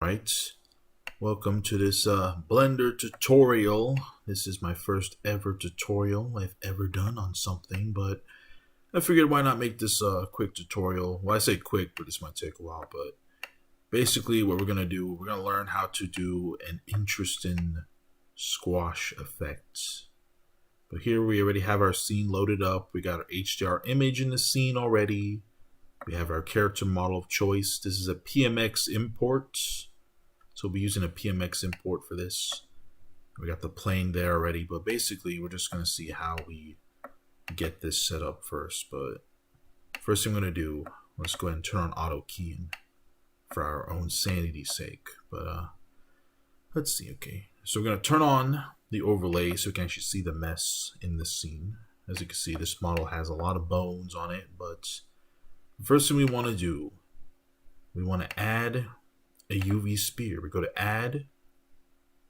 Right, welcome to this Blender tutorial. This is my first ever tutorial I've ever done on something, but I figured why not make this a quick tutorial. Well, I say quick, but this might take a while. But basically what we're going to do, we're going to learn how to do an interesting squash effect. But here we already have our scene loaded up. We got our HDR image in the scene already. We have our character model of choice. This is a PMX import. So we'll be using a PMX import for this. We got the plane there already, but basically we're just going to see how we get this set up first. But first thing I'm going to do, let's go ahead and turn on auto keying for our own sanity's sake. But let's see, okay. So we're going to turn on the overlay so we can actually see the mess in the scene. As you can see, this model has a lot of bones on it, but the first thing we want to do, we want to add a UV sphere. We go to add,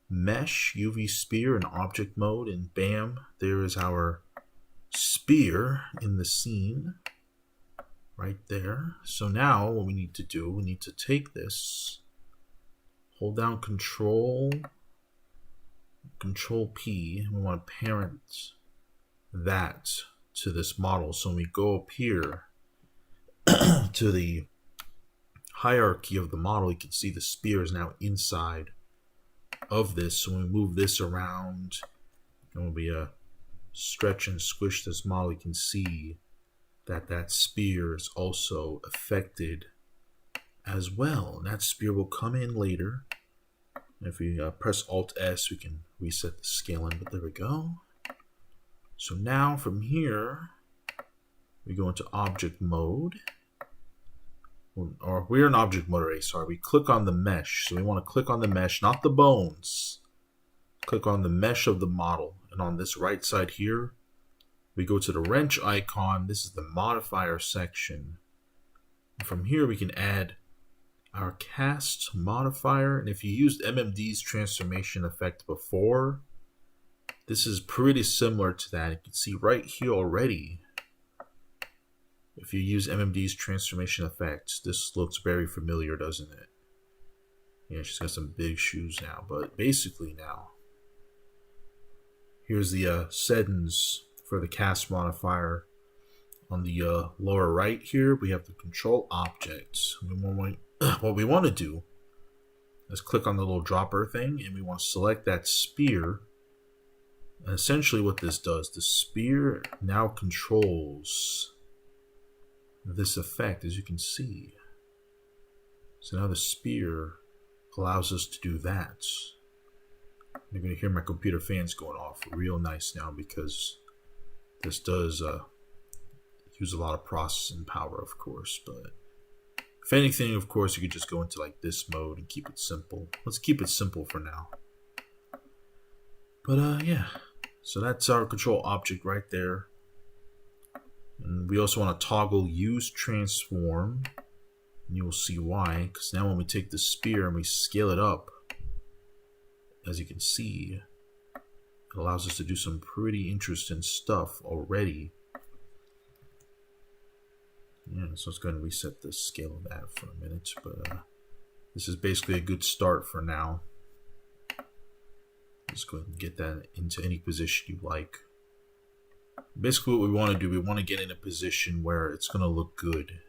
mesh, UV sphere in object mode, and bam, there is our sphere in the scene right there. So now what we need to do, we need to take this, hold down Control P, and we want to parent that to this model. So when we go up here to the hierarchy of the model, you can see the sphere is now inside of this. So when we move this around, and when we stretch and squish this model, you can see that that sphere is also affected as well. And that sphere will come in later. If we press Alt S, we can reset the scaling, but there we go. So now from here, we go into object mode. Or we're in object mode array, sorry. We click on the mesh. So we want to click on the mesh, not the bones. Click on the mesh of the model. And on this right side here, we go to the wrench icon. This is the modifier section. And from here, we can add our cast modifier. And if you used MMD's transformation effect before, this is pretty similar to that. You can see right here already, if you use MMD's transformation effects, this looks very familiar, doesn't it? Yeah, she's got some big shoes now, but basically now, here's the settings for the cast modifier. On the lower right here, we have the control objects. What we want to do is click on the little dropper thing, and we want to select that sphere. And essentially what this does, the sphere now controls this effect, as you can see. So now the sphere allows us to do that. You're going to hear my computer fans going off real nice now, because this does use a lot of processing power, of course. But if anything, of course, you could just go into like this mode and keep it simple. Let's keep it simple for now. But yeah, so that's our control object right there. And we also want to toggle use transform, and you will see why, because now when we take the sphere and we scale it up, as you can see, it allows us to do some pretty interesting stuff already. Yeah, so let's go ahead and reset the scale of that for a minute, but this is basically a good start for now. Let's go ahead and get that into any position you like. Basically what we want to do, we want to get in a position where it's going to look good.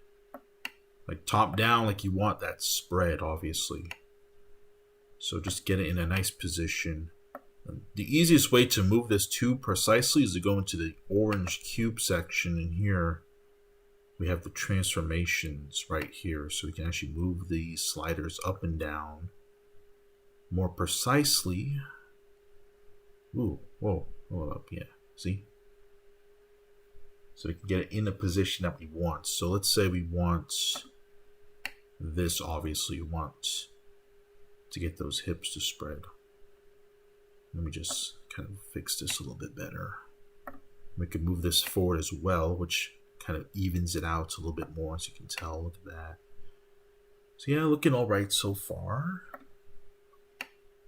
Like top down, like you want that spread, obviously. So just get it in a nice position. The easiest way to move this too precisely is to go into the orange cube section, and here we have the transformations right here. So we can actually move the sliders up and down more precisely. Ooh, whoa, hold up, yeah, see? So we can get it in the position that we want. So let's say we want this, obviously. We want to get those hips to spread. Let me just kind of fix this a little bit better. We can move this forward as well, which kind of evens it out a little bit more, as you can tell. Look at that. So yeah, looking all right so far.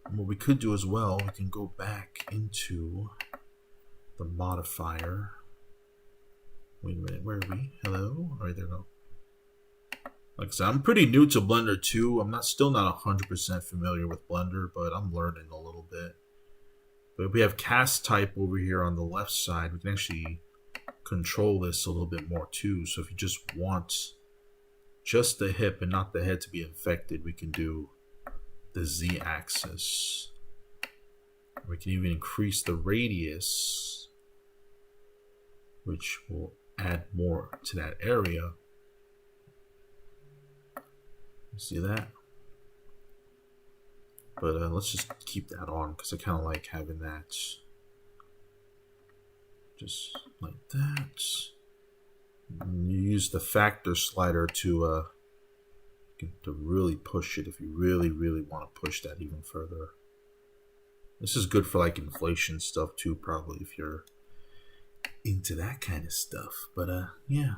And what we could do as well, we can go back into the modifier. Wait a minute, where are we? Hello? Alright, there we go. Like I said, I'm pretty new to Blender too. I'm still not 100% familiar with Blender, but I'm learning a little bit. But if we have cast type over here on the left side, we can actually control this a little bit more too. So if you just want just the hip and not the head to be infected, we can do the Z-axis. We can even increase the radius, which will add more to that area. You see that? But let's just keep that on because I kind of like having that. Just like that. And you use the factor slider to really push it if you really want to push that even further. This is good for like inflation stuff too, probably if you're into that kind of stuff. But yeah,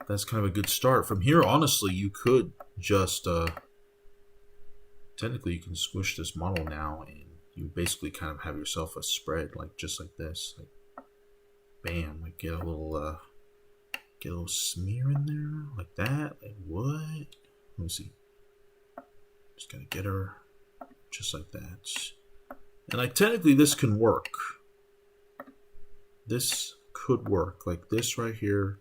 that's kind of a good start. From here, honestly, you could just technically you can squish this model now, and you basically kind of have yourself a spread, like just like this, like bam, like get a little smear in there, like that. Like what? Let me see. Just gotta get her just like that. And like technically this can work. This could work, like this right here.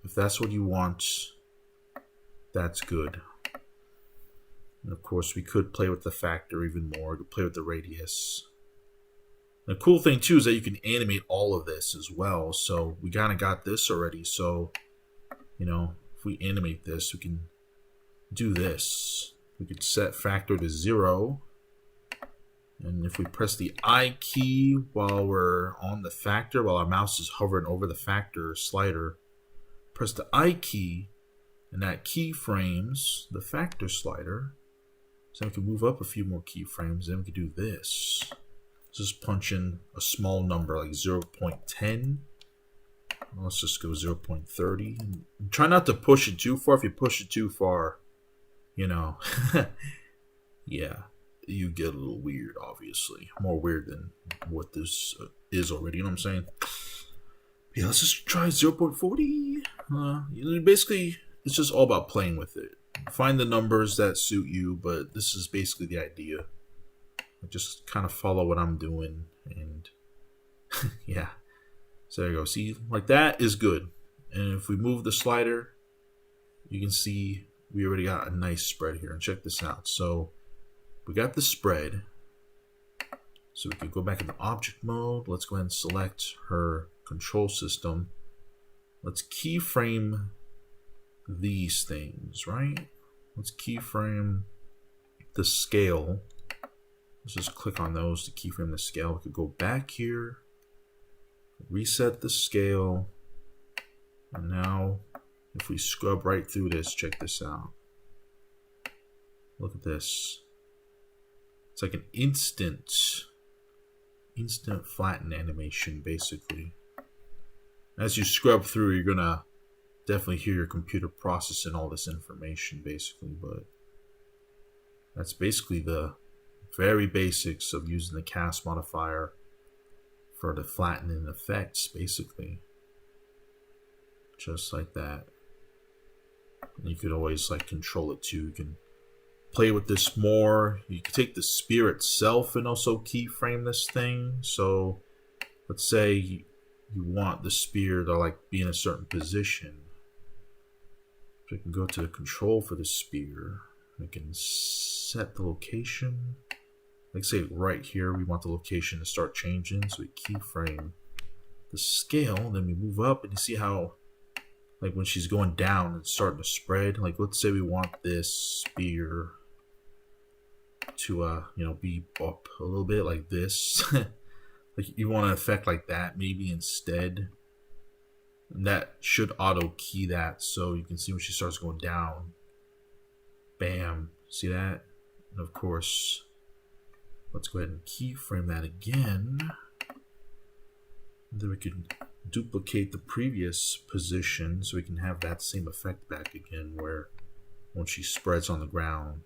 If that's what you want, that's good. And of course, we could play with the factor even more. We could play with the radius. The cool thing too is that you can animate all of this as well. So we kind of got this already. So, you know, if we animate this, we can do this. We could set factor to 0. And if we press the I key while we're on the factor, while our mouse is hovering over the factor slider, press the I key, and that keyframes the factor slider. So we can move up a few more keyframes, then we can do this. Just punch in a small number like 0.10. Let's just go 0.30. And try not to push it too far. If you push it too far, you know, yeah, you get a little weird, obviously. More weird than what this is already, you know what I'm saying? Yeah, let's just try 0.40. Basically, it's just all about playing with it. Find the numbers that suit you, but this is basically the idea. Just kind of follow what I'm doing, and yeah. So there you go. See, like that is good. And if we move the slider, you can see we already got a nice spread here. And check this out. So we got the spread. So we can go back into object mode. Let's go ahead and select her control system. Let's keyframe these things, right? Let's keyframe the scale. Let's just click on those to keyframe the scale. We could go back here, reset the scale, and now if we scrub right through this, check this out. Look at this. It's like an instant flatten animation, basically. As you scrub through, you're gonna definitely hear your computer processing all this information, basically, but that's basically the very basics of using the Cast Modifier for the flattening effects, basically. Just like that. And you could always like control it too. You can play with this more. You can take the spear itself and also keyframe this thing. So let's say you want the spear to like be in a certain position. So you can go to the control for the spear. We can set the location. Like say right here, we want the location to start changing. So we keyframe the scale, and then we move up, and you see how like when she's going down, it's starting to spread. Like let's say we want this spear to you know, be up a little bit like this. Like you want an effect like that maybe instead. And that should auto key that, so you can see when she starts going down. Bam. See that? And of course, let's go ahead and keyframe that again. And then we can duplicate the previous position so we can have that same effect back again, where when she spreads on the ground,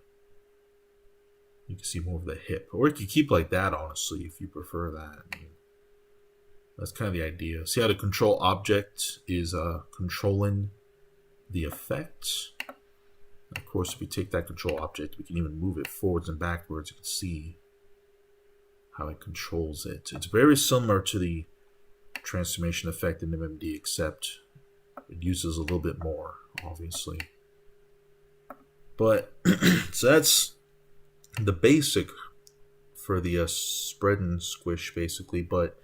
you can see more of the hip. Or you can keep like that, honestly, if you prefer that. I mean, that's kind of the idea. See how the control object is controlling the effect. Of course, if we take that control object, we can even move it forwards and backwards. You can see how it controls it. It's very similar to the transformation effect in MMD, except it uses a little bit more, obviously. But, so that's the basic for the spread and squish, basically. But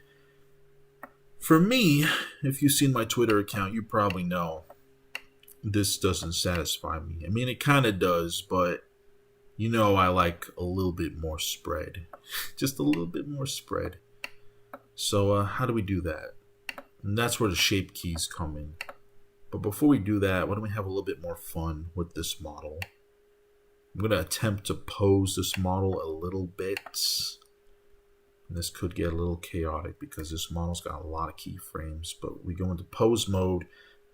for me, if you've seen my Twitter account, you probably know this doesn't satisfy me. I mean, it kind of does, but you know I like a little bit more spread. Just a little bit more spread. So how do we do that? And that's where the shape keys come in. But before we do that, why don't we have a little bit more fun with this model? I'm going to attempt to pose this model a little bit. And this could get a little chaotic because this model's got a lot of keyframes. But we go into pose mode.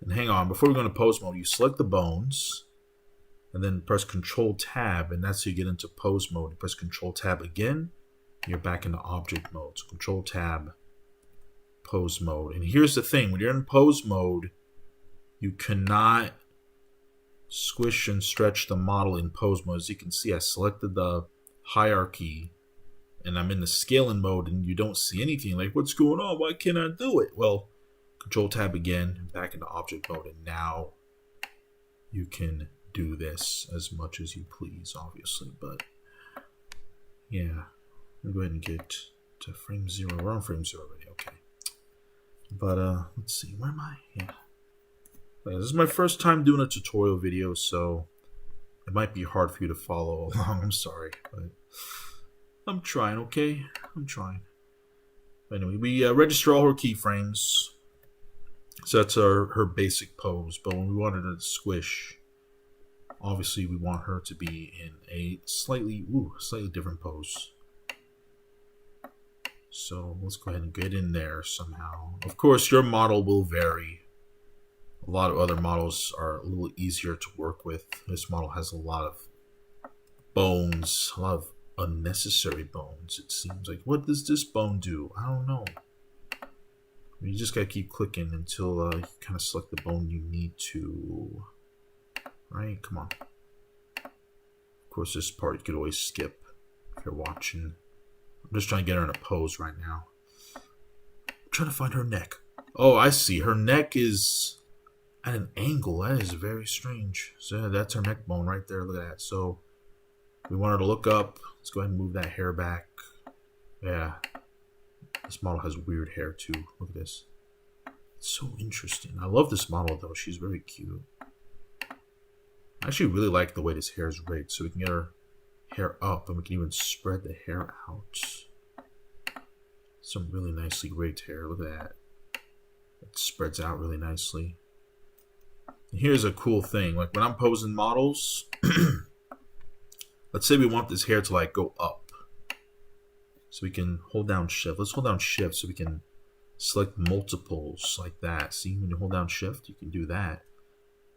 And hang on, before we go into pose mode, you select the bones. And then press Control Tab. And that's how you get into pose mode. You press Control Tab again. And you're back into object mode. So Control Tab, pose mode. And here's the thing. When you're in pose mode, you cannot squish and stretch the model in pose mode. As you can see, I selected the hierarchy and I'm in the scaling mode and you don't see anything. Like, what's going on? Why can't I do it? Well, Control Tab again, back into object mode, and now you can do this as much as you please, obviously. But yeah, let me go ahead and get to frame 0. We're on frame 0 already, okay. But let's see, where am I? Yeah. This is my first time doing a tutorial video, so it might be hard for you to follow along. I'm sorry, but I'm trying, okay? I'm trying. Anyway, we register all her keyframes. So that's her basic pose. But when we wanted to squish, obviously we want her to be in a slightly different pose. So let's go ahead and get in there somehow. Of course, your model will vary. A lot of other models are a little easier to work with. This model has a lot of bones, a lot of unnecessary bones, it seems like. What does this bone do? I don't know. You just gotta keep clicking until you kind of select the bone you need to. Right? Come on. Of course, this part you could always skip if you're watching. I'm just trying to get her in a pose right now. I'm trying to find her neck. Oh, I see. Her neck is at an angle. That is very strange. So that's her neck bone right there. Look at that. So we want her to look up. Let's go ahead and move that hair back. Yeah. This model has weird hair too. Look at this. It's so interesting. I love this model though. She's very cute. I actually really like the way this hair is rigged. So we can get her hair up and we can even spread the hair out. Some really nicely rigged hair. Look at that. It spreads out really nicely. And here's a cool thing. Like when I'm posing models, let's say we want this hair to like go up. So we can hold down shift. Let's hold down shift so we can select multiples like that. See, when you hold down shift, you can do that.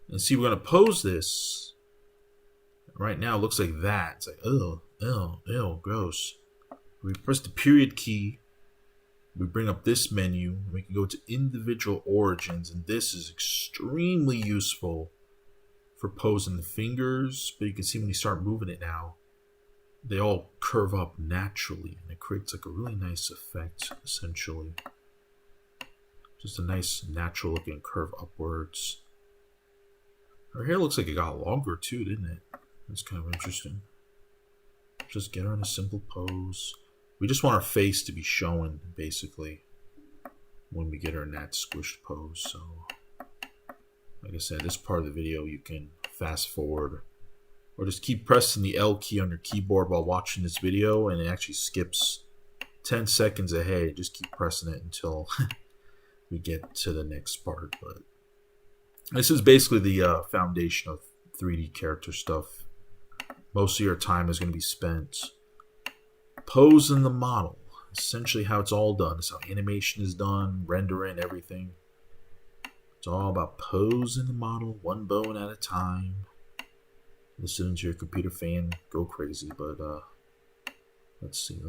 And see, we're going to pose this. Right now, it looks like that. It's like, oh, ew, ew, gross. We press the period key. We bring up this menu. And we can go to individual origins. And this is extremely useful for posing the fingers. But you can see when you start moving it now, they all curve up naturally, and it creates like a really nice effect, essentially. Just a nice, natural looking curve upwards. Her hair looks like it got longer too, didn't it? That's kind of interesting. Just get her in a simple pose. We just want our face to be showing, basically, when we get her in that squished pose. So, like I said, this part of the video you can fast forward. Or just keep pressing the L key on your keyboard while watching this video, and it actually skips 10 seconds ahead. Just keep pressing it until we get to the next part. But this is basically the foundation of 3D character stuff. Most of your time is going to be spent posing the model. Essentially how it's all done. It's how animation is done, rendering, everything. It's all about posing the model one bone at a time. Listening to your computer fan go crazy, but let's see.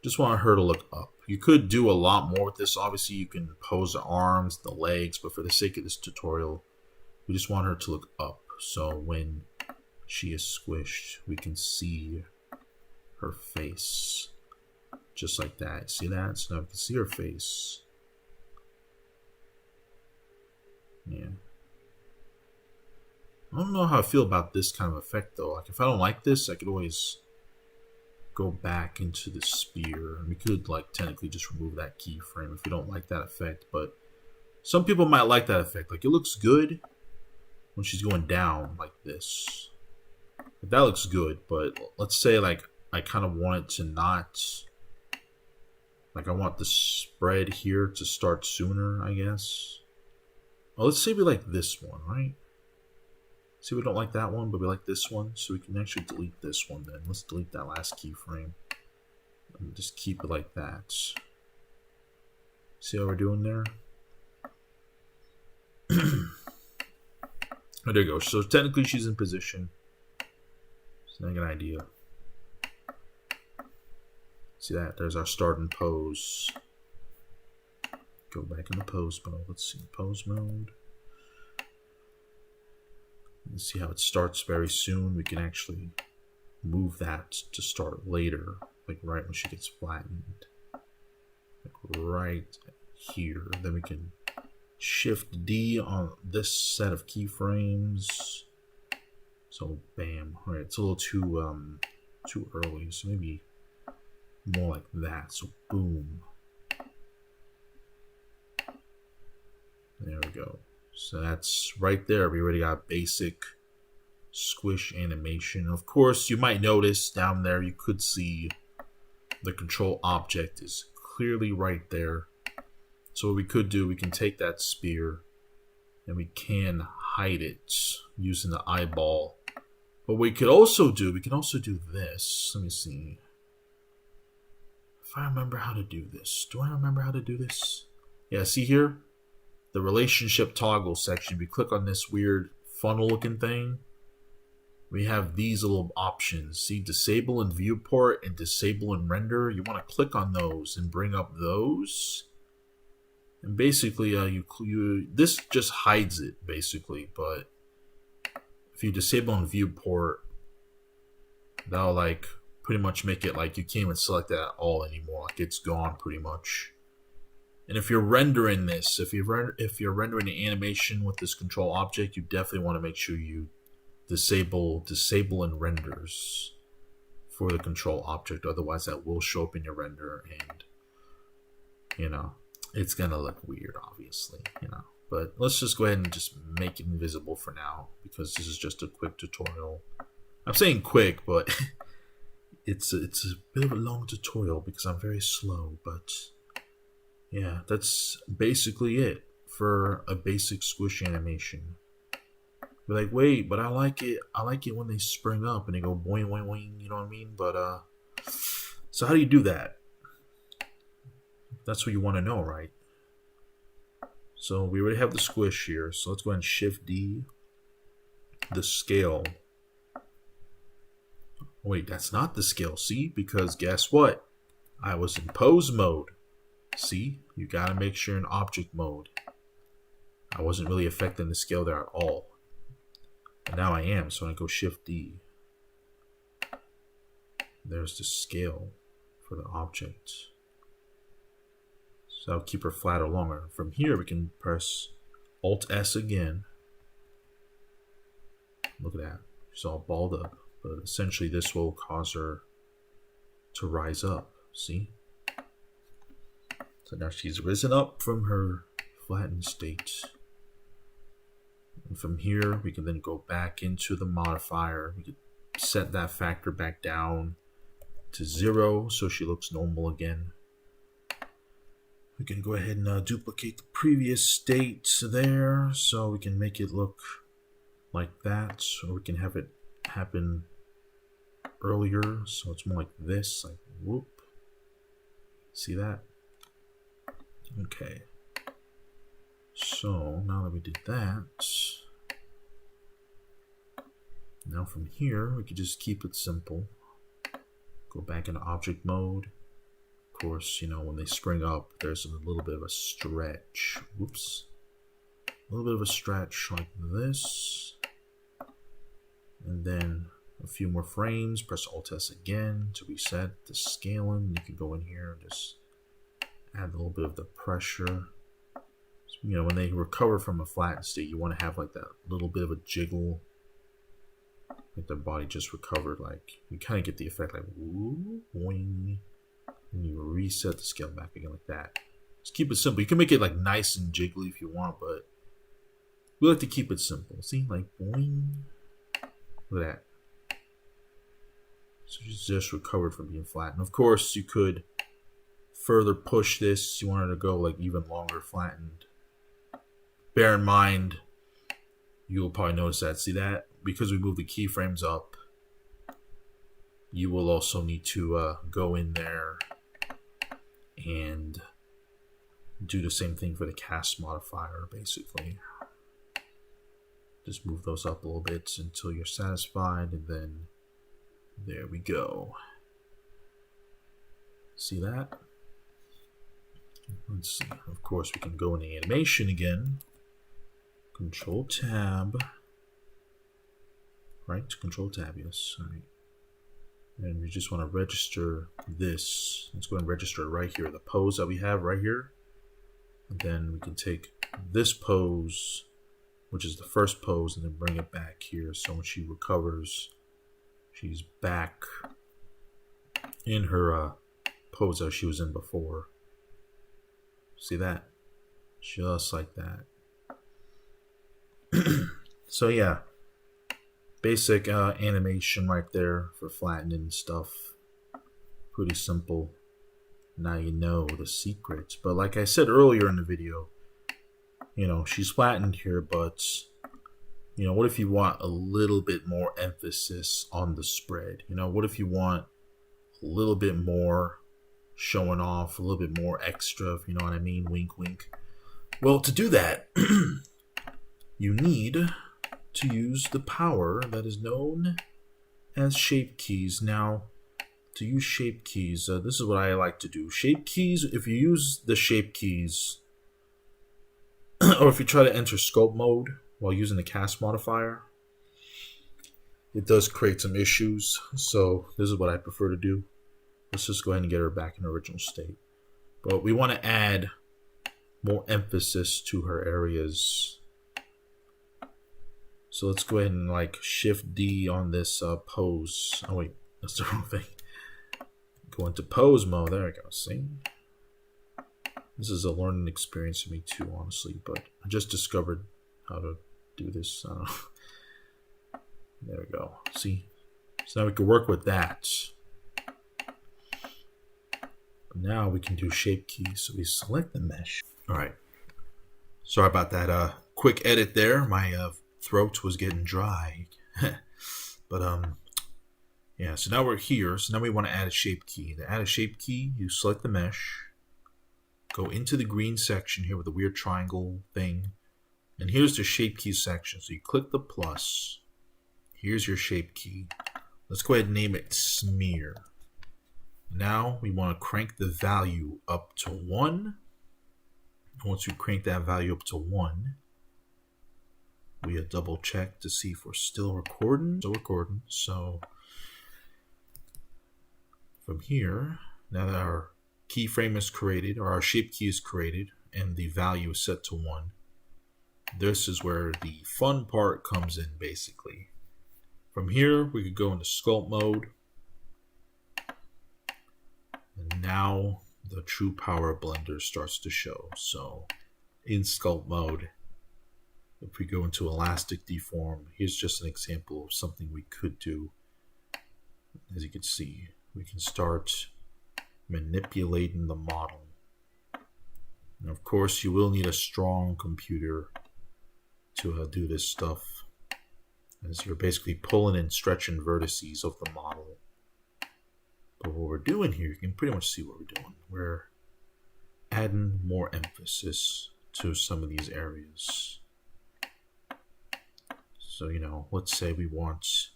Just want her to look up. You could do a lot more with this. Obviously, you can pose the arms, the legs, but for the sake of this tutorial, We just want her to look up. So when she is squished, we can see her face. Just like that. See that? So now we can see her face. Yeah. I don't know how I feel about this kind of effect though. Like if I don't like this, I could always go back into the spear. And we could like technically just remove that keyframe if we don't like that effect. But some people might like that effect. Like it looks good when she's going down like this. Like, that looks good. But let's say like I kind of want it to not. Like I want the spread here to start sooner, I guess. Well, let's say we like this one, right? See, we don't like that one, but we like this one. So we can actually delete this one then. Let's delete that last keyframe. And just keep it like that. See how we're doing there? Oh, there you go. So technically she's in position. So now I get an idea. See that? There's our starting pose. Go back in the pose mode. Let's see. Pose mode. Let's see how it starts very soon. We can actually move that to start later. Like right when she gets flattened. Like right here. Then we can Shift D on this set of keyframes. So bam. Alright, it's a little too early. So maybe more like that. So boom. There we go. So that's right there. We already got basic squish animation. Of course, you might notice down there, you could see the control object is clearly right there. So what we could do, we can take that spear and we can hide it using the eyeball. But we can also do this. Let me see. If I remember how to do this. Do I remember how to do this? Yeah, see here? The relationship toggle section. We click on this weird funnel looking thing. We have these little options. See, disable in viewport and disable in render. You want to click on those and bring up those. And basically, this just hides it, basically. But if you disable in viewport, that'll like pretty much make it like you can't even select that at all anymore. Like it's gone pretty much. And if you're rendering this, if you're rendering the animation with this control object, you definitely want to make sure you disable in renders for the control object. Otherwise, that will show up in your render, and you know it's gonna look weird, obviously. But let's just go ahead and just make it invisible for now because this is just a quick tutorial. I'm saying quick, but it's a bit of a long tutorial because I'm very slow, but. Yeah, that's basically it for a basic squish animation. You're like, wait, but I like it when they spring up and they go boing, boing, boing, you know what I mean? But, so how do you do that? That's what you want to know, right? So we already have the squish here, so let's go ahead and Shift D. The scale. Wait, that's not the scale, see? Because guess what? I was in pose mode. See, you gotta make sure in object mode. I wasn't really affecting the scale there at all. And now I am, so I go Shift D. There's the scale for the object. So I'll keep her flat or longer. From here we can press Alt S again. Look at that. She's all balled up. But essentially this will cause her to rise up. See? So now she's risen up from her flattened state. And from here, we can then go back into the modifier. We can set that factor back down to 0 so she looks normal again. We can go ahead and duplicate the previous state there so we can make it look like that. Or we can have it happen earlier so it's more like this, like whoop. See that? Okay, so now that we did that, now from here we could just keep it simple. Go back into object mode. Of course, when they spring up, there's a little bit of a stretch. Whoops. a little bit of a stretch like this. And then a few more frames. Press Alt-S again to reset the scaling. You can go in here and just add a little bit of the pressure. You know, when they recover from a flattened state, you want to have like that little bit of a jiggle, like their body just recovered. Like you kind of get the effect like woo, boing, and you reset the scale back again like that. Just keep it simple. You can make it like nice and jiggly if you want, but we like to keep it simple. See, like boing. Look at that. So she's just recovered from being flattened. Of course, you could further push this. You want her to go like even longer flattened. Bear in mind, you will probably notice that. See that? Because we moved the keyframes up, you will also need to go in there and do the same thing for the Cast Modifier, basically. Just move those up a little bit until you're satisfied, and then there we go. See that? Let's see. Of course, we can go into animation again. Control Tab. Right? Control Tab, yes. All right. And we just want to register this. Let's go ahead and register it right here. The pose that we have right here. And then we can take this pose, which is the first pose, and then bring it back here. So when she recovers, she's back in her pose that she was in before. See that? Just like that. So yeah, basic animation right there for flattening stuff. Pretty simple. Now you know the secrets. But like I said earlier in the video, you know, she's flattened here, but you know, what if you want a little bit more emphasis on the spread? You know, what if you want a little bit more showing off, a little bit more extra, if you know what I mean? Wink, wink. Well, to do that, you need to use the power that is known as shape keys. Now, to use shape keys, this is what I like to do. Shape keys, if you use the shape keys, or if you try to enter sculpt mode while using the Cast Modifier, it does create some issues. So this is what I prefer to do. Let's just go ahead and get her back in her original state. But we want to add more emphasis to her areas. So let's go ahead and like Shift D on this pose. Oh wait, that's the wrong thing. Go into pose mode. There we go. See? This is a learning experience for me too, honestly. But I just discovered how to do this. There we go. See? So now we can work with that. Now we can do shape keys. So we select the mesh. All right. Sorry about that quick edit there. My throat was getting dry. But yeah, so now we're here. So now we want to add a shape key. To add a shape key, you select the mesh, go into the green section here with the weird triangle thing, and here's the shape key section. So you click the plus. Here's your shape key. Let's go ahead and name it smear. Now we want to crank the value up to 1. Once you crank that value up to 1, we double check to see if we're still recording. Still recording. So from here, now that our keyframe is created, or our shape key is created, and the value is set to 1, this is where the fun part comes in, basically. From here, we could go into sculpt mode. And now the true power of Blender starts to show. So in sculpt mode, if we go into elastic deform, here's just an example of something we could do. As you can see, we can start manipulating the model. And of course, you will need a strong computer to do this stuff, as you're basically pulling and stretching vertices of the model. But what we're doing here, you can pretty much see what we're doing. We're adding more emphasis to some of these areas. So, you know, let's say we want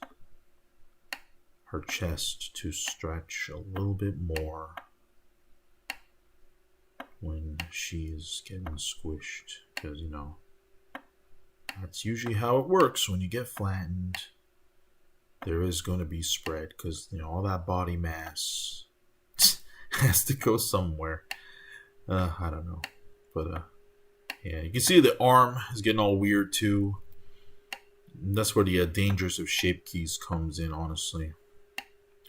her chest to stretch a little bit more when she is getting squished. Because, you know, That's usually how it works when you get flattened. There is going to be spread because, you know, all that body mass has to go somewhere. I don't know. But, yeah, you can see the arm is getting all weird too. And that's where the dangers of shape keys comes in, honestly.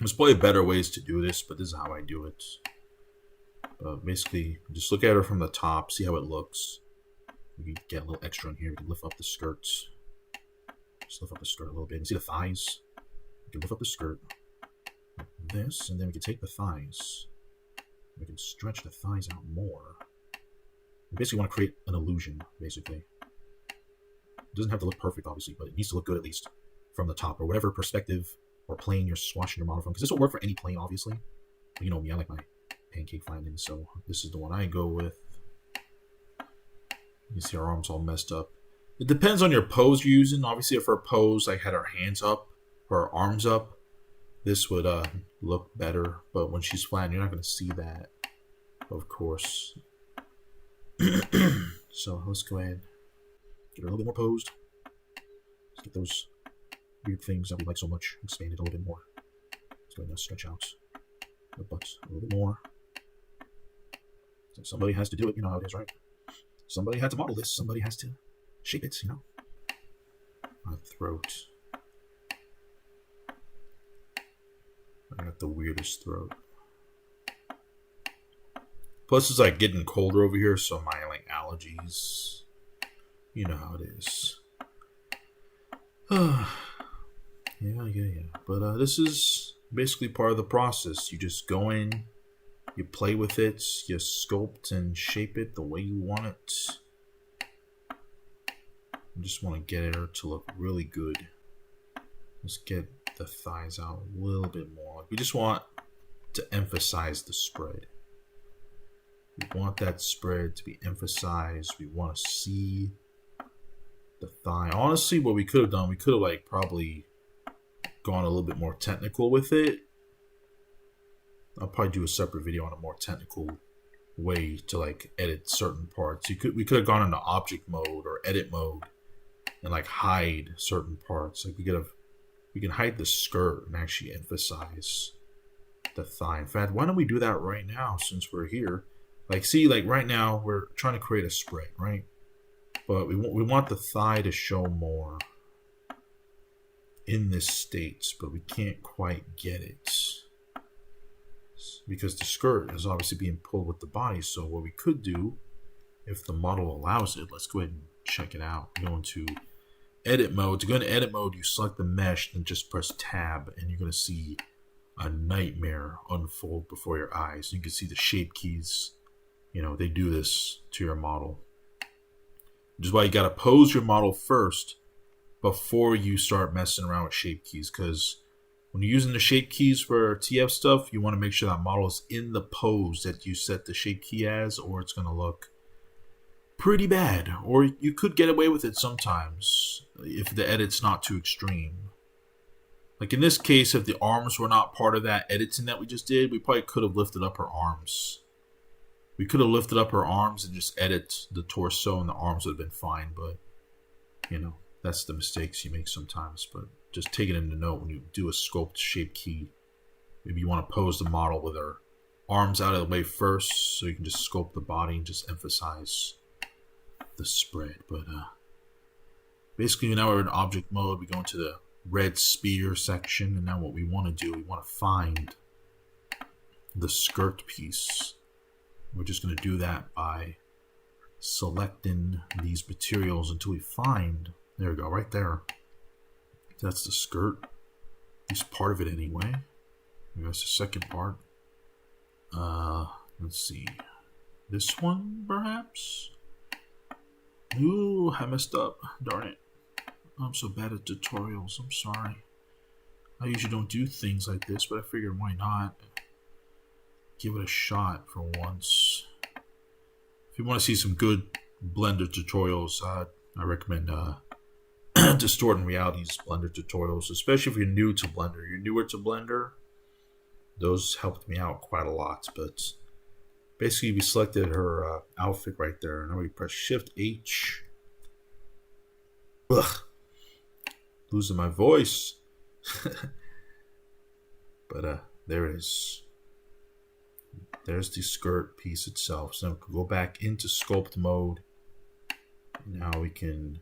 There's probably better ways to do this, but this is how I do it. Basically, just look at her from the top, see how it looks. We can get a little extra in here. We can lift up the skirts. Just lift up the skirt a little bit. You can see the thighs. We can lift up the skirt. Like this, and then we can take the thighs. We can stretch the thighs out more. We basically want to create an illusion, basically. It doesn't have to look perfect, obviously, but it needs to look good at least from the top, or whatever perspective or plane you're swashing your model from. Because this will work for any plane, obviously. But you know me, I like my pancake findings, so this is the one I go with. You see our arms all messed up. It depends on your pose you're using. Obviously, if our pose like had our hands up or our arms up, this would look better. But when she's flat, you're not going to see that, of course. So let's go ahead, get her a little bit more posed. Let's get those weird things that we like so much expanded a little bit more. Let's go ahead and stretch out the butt a little bit more. So somebody has to do it. You know how it is, right? Somebody had to model this. Somebody has to shape it, you know. My throat. I got the weirdest throat. Plus, it's like getting colder over here, so my like allergies. You know how it is. Yeah. But this is basically part of the process. You just go in, you play with it, you sculpt and shape it the way you want it. I just want to get her to look really good. Let's get the thighs out a little bit more. We just want to emphasize the spread. We want that spread to be emphasized. We want to see the thigh. Honestly, what we could have done, we could have like probably gone a little bit more technical with it. I'll probably do a separate video on a more technical way to like edit certain parts. We could have gone into object mode or edit mode and like hide certain parts. Like we can hide the skirt and actually emphasize the thigh. In fact, why don't we do that right now since we're here? Like, see, like right now we're trying to create a spread, right? But we want the thigh to show more in this state, but we can't quite get it because the skirt is obviously being pulled with the body. So what we could do, if the model allows it, let's go ahead and check it out. Go into edit mode. To go into edit mode, you select the mesh and just press tab, and you're going to see a nightmare unfold before your eyes. You can see the shape keys. You know, they do this to your model. Which is why you got to pose your model first before you start messing around with shape keys. Because when you're using the shape keys for TF stuff, you want to make sure that model is in the pose that you set the shape key as, or it's going to look pretty bad. Or you could get away with it sometimes if the edit's not too extreme. Like in this case, if the arms were not part of that editing that we just did, we probably could have lifted up her arms. We could have lifted up her arms and just edit the torso, and the arms would have been fine. But, you know, that's the mistakes you make sometimes. But just take it into note when you do a sculpt shape key. Maybe you want to pose the model with her arms out of the way first, so you can just sculpt the body and just emphasize the spread. But basically, now we're in object mode. We go into the red spear section, and now what we want to do, we want to find the skirt piece. We're just going to do that by selecting these materials until we find, there we go, right there. That's the skirt. At least part of it anyway. Maybe that's the second part. Let's see. This one, perhaps? Ooh, I messed up. Darn it. I'm so bad at tutorials. I'm sorry. I usually don't do things like this, but I figured why not? Give it a shot for once. If you want to see some good Blender tutorials, I recommend Distorting Reality's Blender tutorials, especially if you're new to Blender. You're newer to Blender, those helped me out quite a lot. But basically, we selected her outfit right there. Now we press Shift H. Ugh. Losing my voice. But there it is. There's the skirt piece itself. So we can go back into sculpt mode. Now we can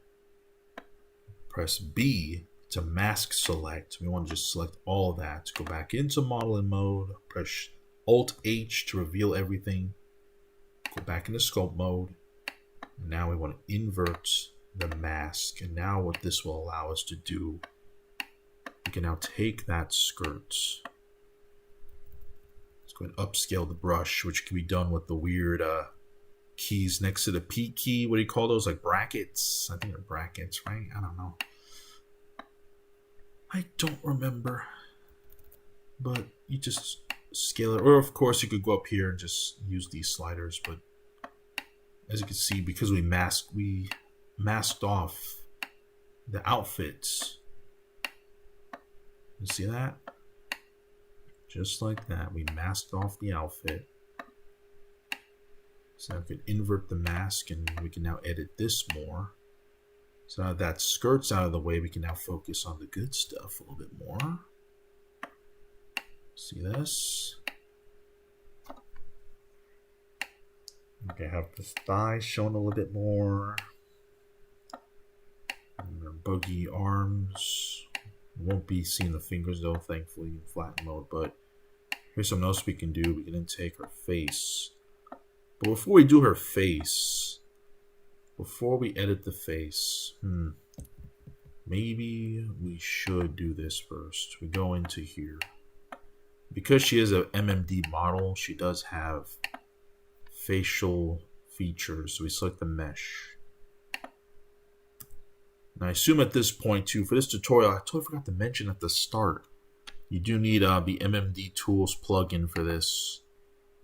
press B to mask select. We want to just select all of that. Go back into modeling mode. Press Alt H to reveal everything. Go back into sculpt mode. Now we want to invert the mask. And now what this will allow us to do, we can now take that skirt. Let's go and upscale the brush, which can be done with the weird keys next to the P key. What do you call those? Like brackets? I think they're brackets, right? I don't know. I don't remember. But you just scale it. Or of course you could go up here and just use these sliders. But as you can see, because we masked off the outfits. You see that? Just like that, we masked off the outfit. So I could invert the mask and we can now edit this more. So now that skirt's out of the way, we can now focus on the good stuff a little bit more. See this? Okay, have the thighs shown a little bit more. And our buggy arms. Won't be seeing the fingers though, thankfully, in flatten mode, but here's something else we can do. We can then take her face. But before we do her face, before we edit the face, maybe we should do this first. We go into here. Because she is a MMD model, she does have facial features. So we select the mesh. And I assume at this point too, for this tutorial, I totally forgot to mention at the start, you do need the MMD Tools plugin for this.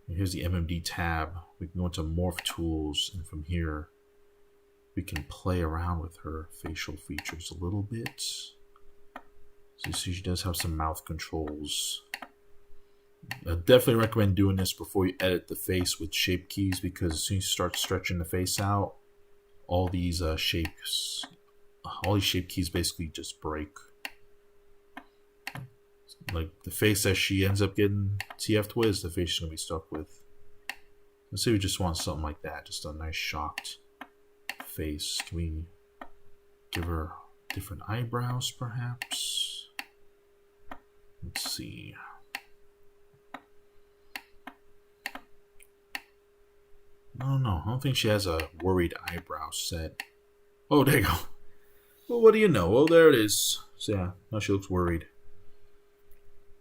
And here's the MMD tab. We can go into Morph Tools, and from here, we can play around with her facial features a little bit. So you see she does have some mouth controls. I definitely recommend doing this before you edit the face with shape keys, because as soon as you start stretching the face out, all these shape keys basically just break. Like the face that she ends up getting TF'd with is the face she's going to be stuck with. Let's say we just want something like that, just a nice shocked face. Can we give her different eyebrows perhaps? Let's see. No, I don't think she has a worried eyebrow set. Oh, there you go. Well, what do you know? Oh, there it is. So yeah, now she looks worried.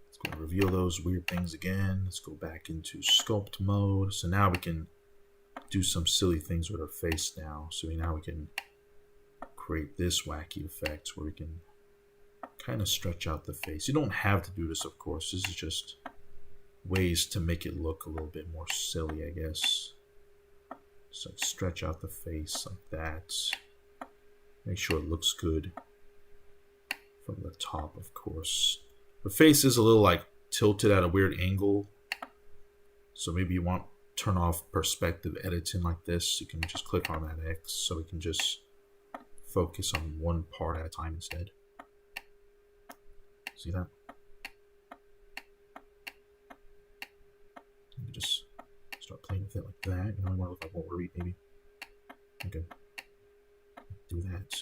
Let's go and reveal those weird things again. Let's go back into sculpt mode. So now we can do some silly things with her face now. So now we can create this wacky effect where we can kind of stretch out the face. You don't have to do this, of course. This is just ways to make it look a little bit more silly, I guess. So stretch out the face like that. Make sure it looks good from the top, of course. The face is a little like tilted at a weird angle. So maybe you want to turn off perspective editing like this. You can just click on that X so we can just focus on one part at a time instead. See that? You can just start playing with it like that. You know, I want to look like what we're reading, maybe. Okay. Do that.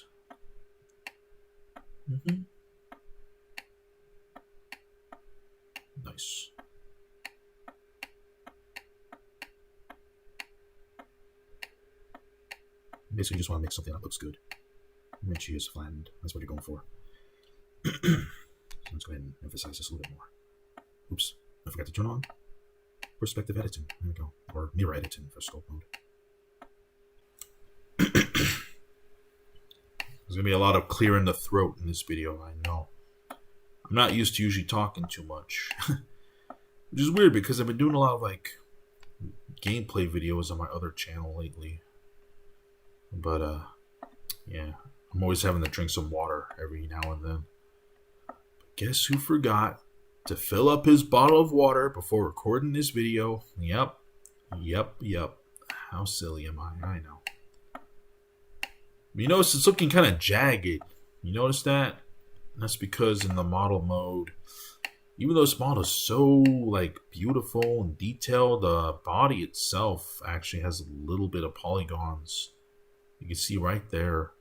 Nice. Basically, you just want to make something that looks good. Make sure it's flattened. That's what you're going for. So let's go ahead and emphasize this a little bit more. Oops, I forgot to turn on perspective editing. There we go. Or mirror editing for scope mode. There's going to be a lot of clearing the throat in this video, I know. I'm not used to usually talking too much. Which is weird because I've been doing a lot of like gameplay videos on my other channel lately. But yeah, I'm always having to drink some water every now and then. But guess who forgot to fill up his bottle of water before recording this video? Yep. How silly am I? I know. You notice it's looking kind of jagged. You notice that? That's because in the model mode, even though this model is so like beautiful and detailed, the body itself actually has a little bit of polygons. You can see right there,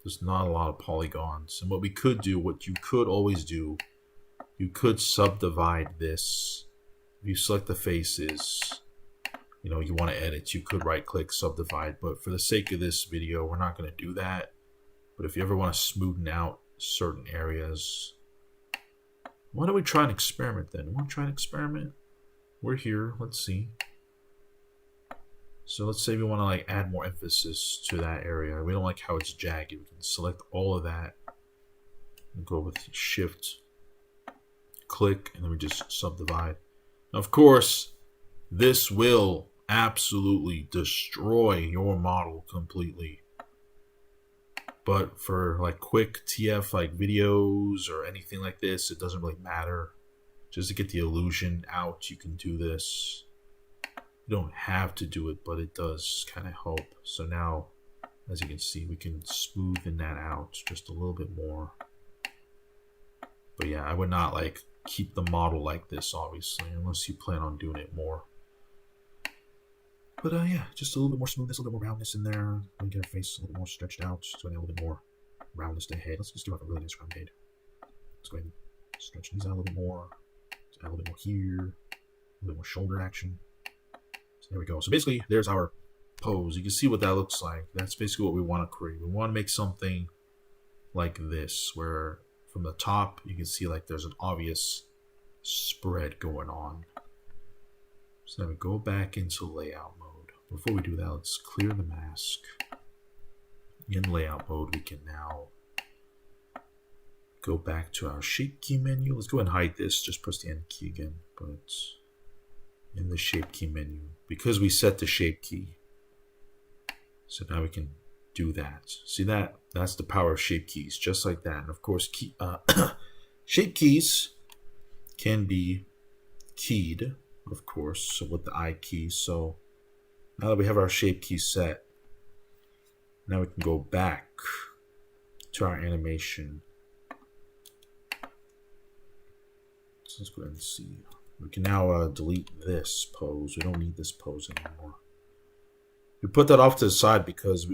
there's not a lot of polygons. And what we could do, what you could always do, you could subdivide this. If you select the faces, you know, you want to edit, you could right click subdivide, but for the sake of this video, we're not going to do that. But if you ever want to smoothen out certain areas, why don't we try an experiment then? Want to try an experiment? We're here, let's see. So let's say we want to like add more emphasis to that area. We don't like how it's jagged. We can select all of that and go with shift, click, and then we just subdivide. Now, of course, this will absolutely destroy your model completely. But for like quick TF like videos or anything like this, it doesn't really matter. Just to get the illusion out, you can do this. You don't have to do it, but it does kind of help. So now, as you can see, we can smoothen that out just a little bit more. But yeah, I would not like keep the model like this, obviously, unless you plan on doing it more. But yeah, just a little bit more smoothness, a little bit more roundness in there. Let me get our face a little bit more stretched out, so I get a little bit more roundness to the head. Let's just do like a really nice round head. Let's go ahead and stretch these out a little bit more. Let's add a little bit more here. A little bit more shoulder action. So there we go. So basically, there's our pose. You can see what that looks like. That's basically what we want to create. We want to make something like this, where from the top, you can see like there's an obvious spread going on. So now we go back into layout mode. Before we do that, let's clear the mask. In layout mode, we can now go back to our shape key menu. Let's go ahead and hide this. Just press the N key again. But in the shape key menu, because we set the shape key, so now we can do that. See that? That's the power of shape keys, just like that. And of course, shape keys can be keyed, of course, so with the I key. So now that we have our shape key set, now we can go back to our animation. So let's go ahead and see. We can now delete this pose. We don't need this pose anymore. We put that off to the side because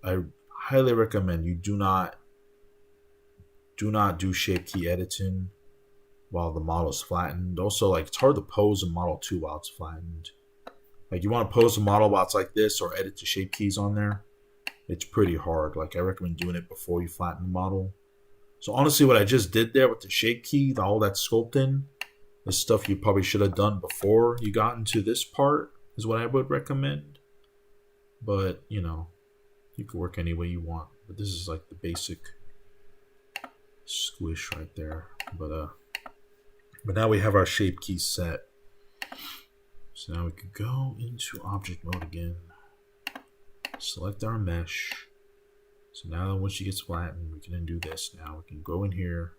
I highly recommend you do not do shape key editing while the model is flattened. Also, like, it's hard to pose a model too while it's flattened. Like, you want to pose a model while it's like this or edit the shape keys on there. It's pretty hard. Like, I recommend doing it before you flatten the model. So honestly, what I just did there with the shape key, all that sculpting, is stuff you probably should have done before you got into this part, is what I would recommend. But, you know, you can work any way you want. But this is like the basic squish right there. But now we have our shape key set. So now we can go into object mode again. Select our mesh. So now once she gets flattened, we can then do this. Now we can go in here,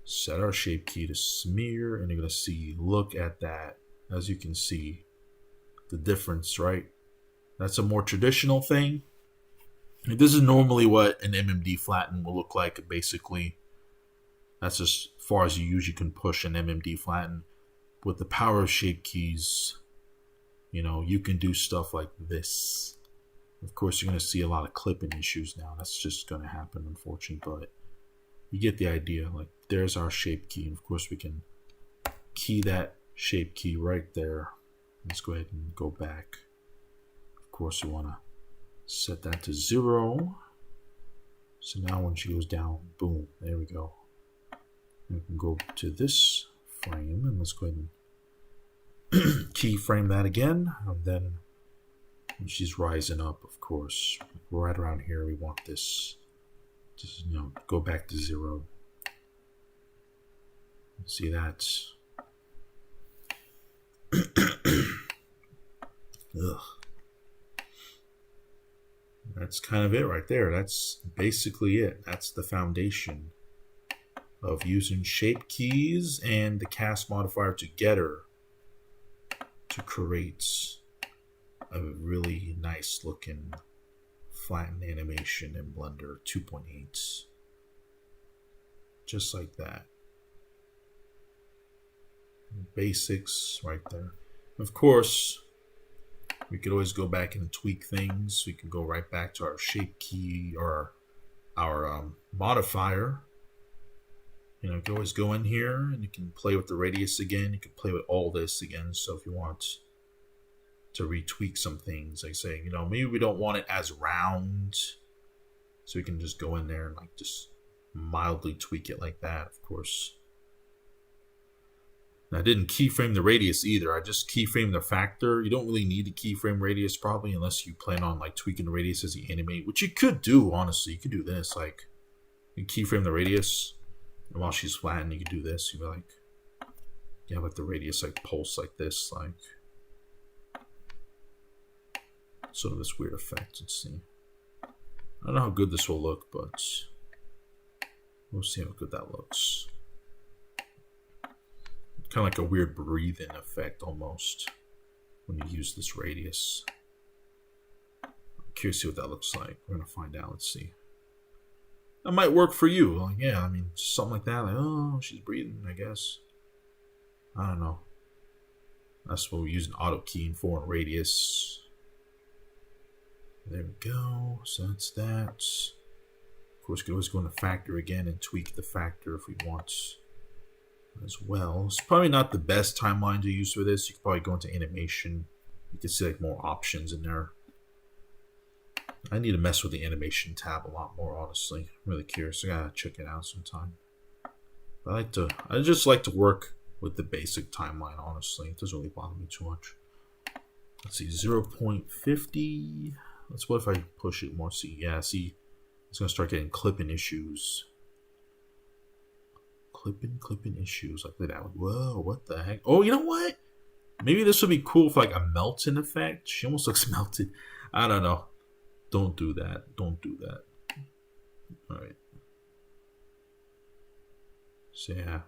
set our shape key to smear, and you're going to see, look at that. As you can see, the difference, right? That's a more traditional thing. This is normally what an MMD flatten will look like, basically. That's as far as you usually can push an MMD flatten. With the power of shape keys, you know, you can do stuff like this. Of course, you're going to see a lot of clipping issues now. That's just going to happen, unfortunately, but you get the idea. Like, there's our shape key. And of course, we can key that shape key right there. Let's go ahead and go back. Of course, we want to set that to 0. So now when she goes down, boom, there we go. We can go to this frame, and let's go ahead and keyframe that again. And then when she's rising up, of course, right around here, we want this to, you know, go back to 0. See that? Ugh. That's kind of it right there. That's basically it. That's the foundation of using shape keys and the cast modifier together to create a really nice looking flatten animation in Blender 2.8. Just like that. Basics right there. Of course, we could always go back and tweak things. We can go right back to our shape key or our modifier. You know, you can always go in here and you can play with the radius again. You can play with all this again. So if you want to retweak some things, like say, you know, maybe we don't want it as round. So we can just go in there and like just mildly tweak it like that, of course. And I didn't keyframe the radius either. I just keyframe the factor. You don't really need to keyframe radius probably unless you plan on like tweaking the radius as you animate, which you could do, honestly. You could do this, like you keyframe the radius, and while she's flattened, you could do this. You'd be like, you have like the radius like pulse like this, like sort of this weird effect. Let's see. I don't know how good this will look, but we'll see how good that looks. Kind of like a weird breathing effect almost when you use this radius. I'm curious to see what that looks like. We're going to find out. Let's see. That might work for you. Like, yeah, I mean, just something like that. Like, oh, she's breathing, I guess. I don't know. That's what we're using auto keying for in radius. There we go. So that's that. Of course, we can always go into factor again and tweak the factor if we want as well. It's probably not the best timeline to use for this. You could probably go into animation. You can see like more options in there. I need to mess with the animation tab a lot more, honestly. I'm really curious. I gotta check it out sometime. But I just like to work with the basic timeline, honestly. It doesn't really bother me too much. Let's see, 0.50. Let's what if I push it more? See, yeah, see, it's gonna start getting clipping issues. Clipping issues like that. Whoa, what the heck? Oh, you know what? Maybe this would be cool for like a melting effect. She almost looks melted. I don't know. Don't do that. Don't do that. Alright. So yeah.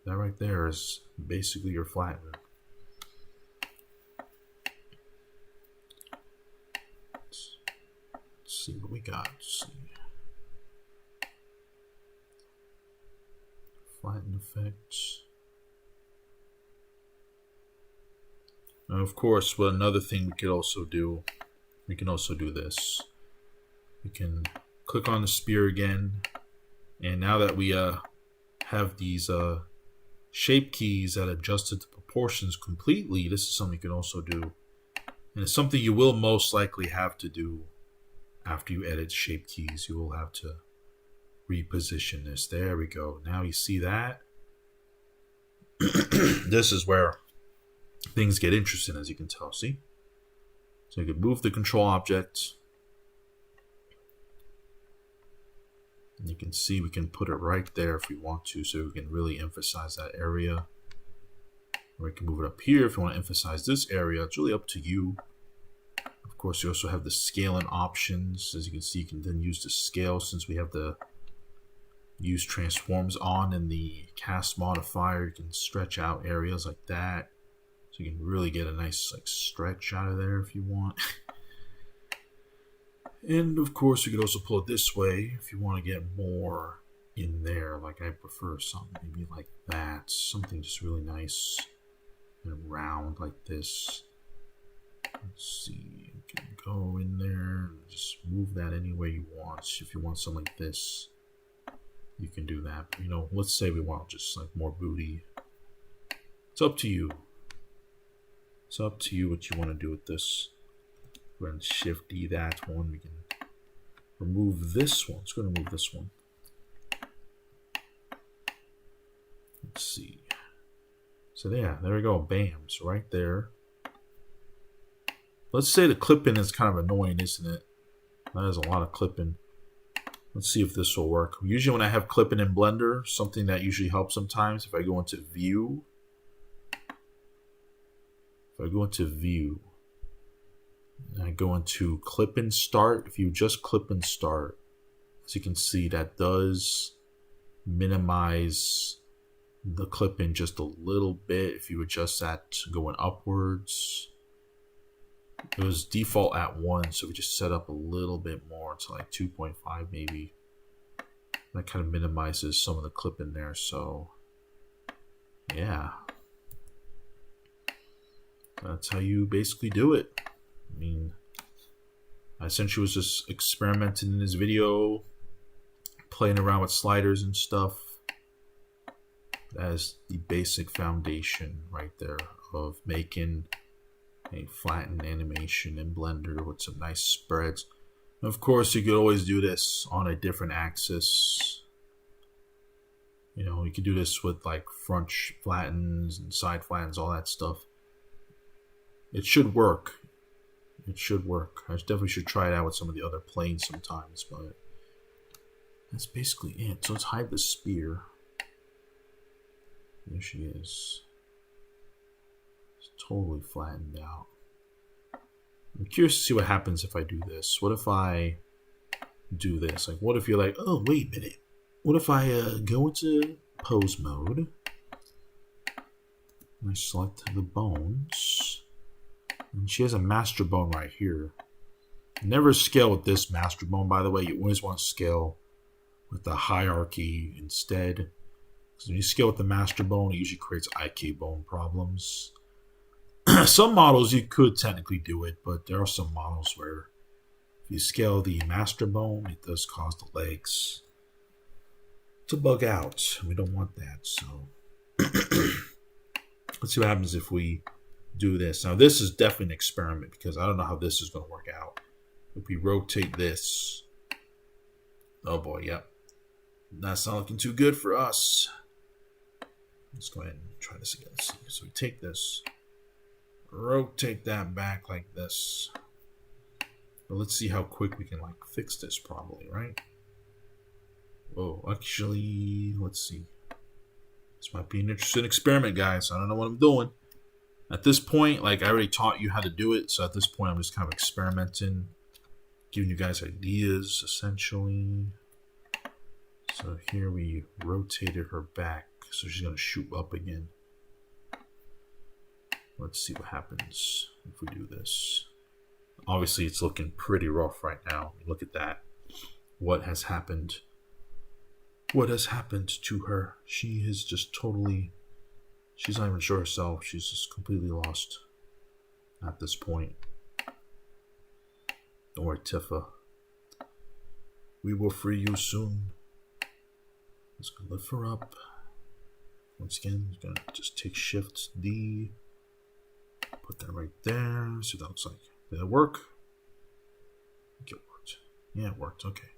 That right there is basically your flattener. Let's see what we got. Let's see. Flatten effects. And of course, well, another thing we could also do, we can also do this. We can click on the spear again, and now that we have these shape keys that adjusted the proportions completely, this is something you can also do. And it's something you will most likely have to do after you edit shape keys. You will have to reposition this. There we go. Now you see that. This is where things get interesting, as you can tell. See? So you can move the control object. And you can see we can put it right there if we want to, so we can really emphasize that area. Or we can move it up here if you want to emphasize this area. It's really up to you. Of course, you also have the scaling options. As you can see, you can then use the scale since we have the use transforms on in the cast modifier. You can stretch out areas like that, so you can really get a nice like stretch out of there if you want. And of course, you could also pull it this way if you want to get more in there. Like I prefer something maybe like that, something just really nice and round like this. Let's see, you can go in there and just move that any way you want. If you want something like this, you can do that. But, you know, let's say we want just like more booty. It's up to you. It's up to you what you want to do with this. Go ahead and shift D that one. We can remove this one. Let's go and remove this one. Let's see. So yeah, there we go. Bam. So right there. Let's say the clipping is kind of annoying, isn't it? That is a lot of clipping. Let's see if this will work. Usually when I have clipping in Blender, something that usually helps sometimes, if I go into View. If I go into View, and I go into Clip and Start, if you just clip and start, as you can see, that does minimize the clipping just a little bit if you adjust that going upwards. It was default at 1, so we just set up a little bit more to like 2.5 maybe. That kind of minimizes some of the clip in there, so yeah. That's how you basically do it. I mean, I essentially was just experimenting in this video, playing around with sliders and stuff. As the basic foundation right there of making a flattened animation in Blender with some nice spreads. Of course, you could always do this on a different axis. You know, you could do this with like front flattens and side flattens, all that stuff. It should work. It should work. I definitely should try it out with some of the other planes sometimes, but that's basically it. So let's hide the spear. There she is. It's totally flattened out. I'm curious to see what happens if I do this. What if I do this? Like, what if you're like, oh, wait a minute. What if I go into pose mode? And I select the bones. And she has a master bone right here. Never scale with this master bone, by the way. You always want to scale with the hierarchy instead. Because when you scale with the master bone, it usually creates IK bone problems. Some models you could technically do it, but there are some models where if you scale the master bone, it does cause the legs to bug out. We don't want that, so let's see what happens if we do this. Now this is definitely an experiment because I don't know how this is going to work out. If we rotate this, oh boy, yep, that's not looking too good for us. Let's go ahead and try this again. Let's see. So we take this, rotate that back like this. But let's see how quick we can like fix this probably, right? Whoa, actually, let's see. This might be an interesting experiment, guys. I don't know what I'm doing. At this point, like I already taught you how to do it. So at this point, I'm just kind of experimenting, giving you guys ideas, essentially. So here we rotated her back. So she's going to shoot up again. Let's see what happens if we do this. Obviously, it's looking pretty rough right now. Look at that. What has happened? What has happened to her? She is just totally... She's not even sure herself. She's just completely lost at this point. Don't worry, Tifa. We will free you soon. Let's go lift her up. Once again, I'm gonna just take Shift D. Put that right there. See what that looks like. Did it work? I think it worked. Yeah, it worked. Okay.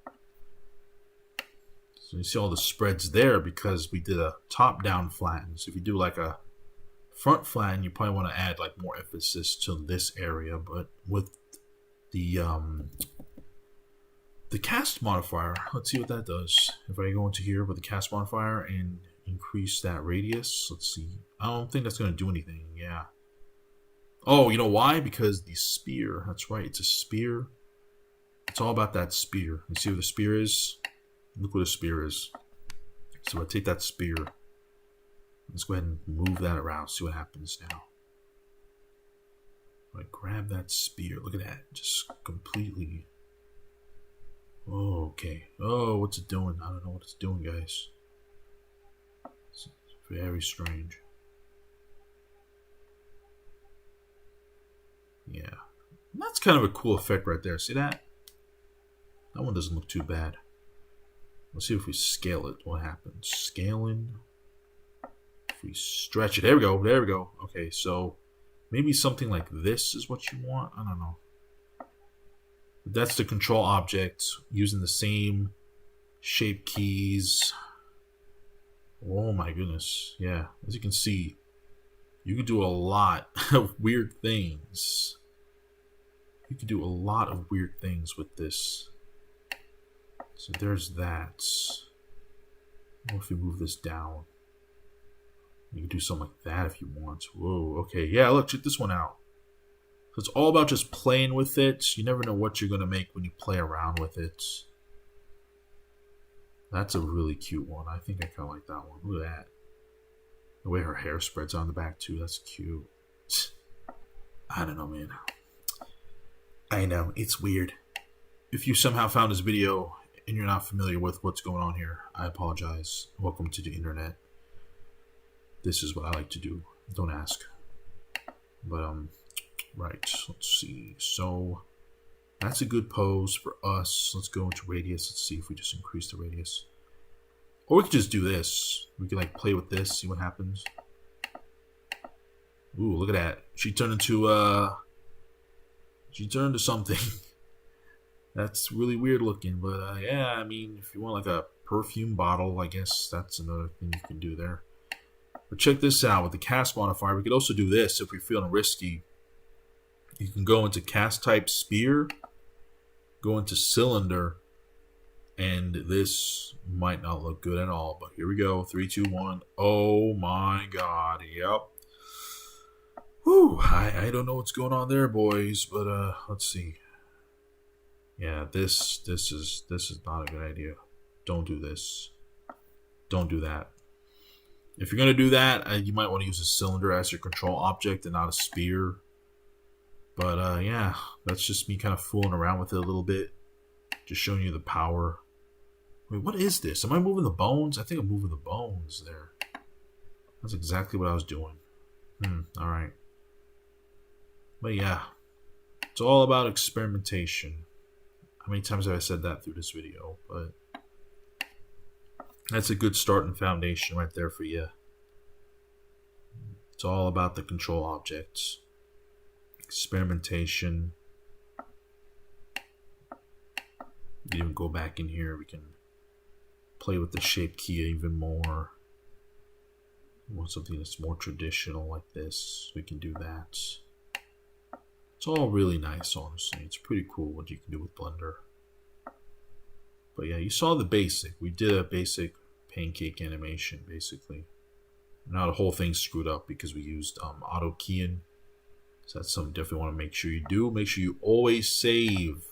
So you see all the spreads there because we did a top-down flatten. So if you do like a front flatten, you probably want to add like more emphasis to this area. But with the cast modifier, let's see what that does. If I go into here with the cast modifier and increase that radius, let's see. I don't think that's going to do anything. Yeah. Oh, you know why? Because the spear. That's right. It's a spear. It's all about that spear. You see what the spear is? Look what a spear is. So I take that spear. Let's go ahead and move that around. See what happens now. I grab that spear. Look at that. Just completely. Oh, okay. Oh, what's it doing? I don't know what it's doing, guys. It's very strange. Yeah. And that's kind of a cool effect right there. See that? That one doesn't look too bad. Let's see if we scale it. What happens? Scaling. If we stretch it. There we go. There we go. Okay, so maybe something like this is what you want. I don't know. But that's the control object using the same shape keys. Oh my goodness. Yeah, as you can see, you can do a lot of weird things. You can do a lot of weird things with this. So there's that. What if we move this down? You can do something like that if you want. Whoa, okay. Yeah, look, check this one out. So it's all about just playing with it. You never know what you're going to make when you play around with it. That's a really cute one. I think I kind of like that one. Look at that. The way her hair spreads on the back, too. That's cute. I don't know, man. I know, it's weird. If you somehow found this video and you're not familiar with what's going on here, I apologize. Welcome to the internet. This is what I like to do. Don't ask. But, right, let's see. So, that's a good pose for us. Let's go into radius. Let's see if we just increase the radius. Or we could just do this. We could, like, play with this, see what happens. Ooh, look at that. She turned into something. That's really weird looking, but yeah, I mean, if you want like a perfume bottle, I guess that's another thing you can do there. But check this out, with the cast modifier, we could also do this if we're feeling risky. You can go into cast type sphere, go into cylinder, and this might not look good at all, but here we go, 3, 2, 1. Oh my god, yep. Whew, I don't know what's going on there, boys, but let's see. Yeah, this is not a good idea. Don't do this. Don't do that. If you're gonna do that, you might want to use a cylinder as your control object and not a sphere. But yeah, that's just me kind of fooling around with it a little bit, just showing you the power. Wait, what is this? Am I moving the bones? I think I'm moving the bones there. That's exactly what I was doing. All right. But yeah, it's all about experimentation. How many times have I said that through this video? But that's a good start and foundation right there for you. It's all about the control objects. Experimentation. You can even go back in here. We can play with the shape key even more. We want something that's more traditional like this. We can do that. It's all really nice, honestly. It's pretty cool what you can do with Blender. But yeah, you saw the basic. We did a basic pancake animation, basically. Now the whole thing's screwed up because we used auto keying. So that's something definitely want to make sure you do. Make sure you always save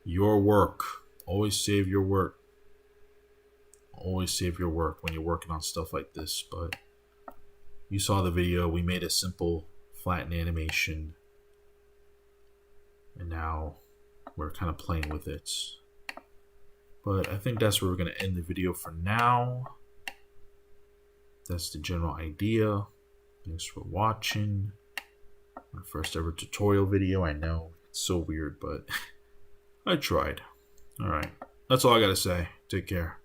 your work. Always save your work. Always save your work when you're working on stuff like this. But you saw the video. We made a simple flatten animation. And now we're kind of playing with it. But I think that's where we're going to end the video for now. That's the general idea. Thanks for watching. My first ever tutorial video. I know, it's so weird, but I tried. Alright, that's all I got to say. Take care.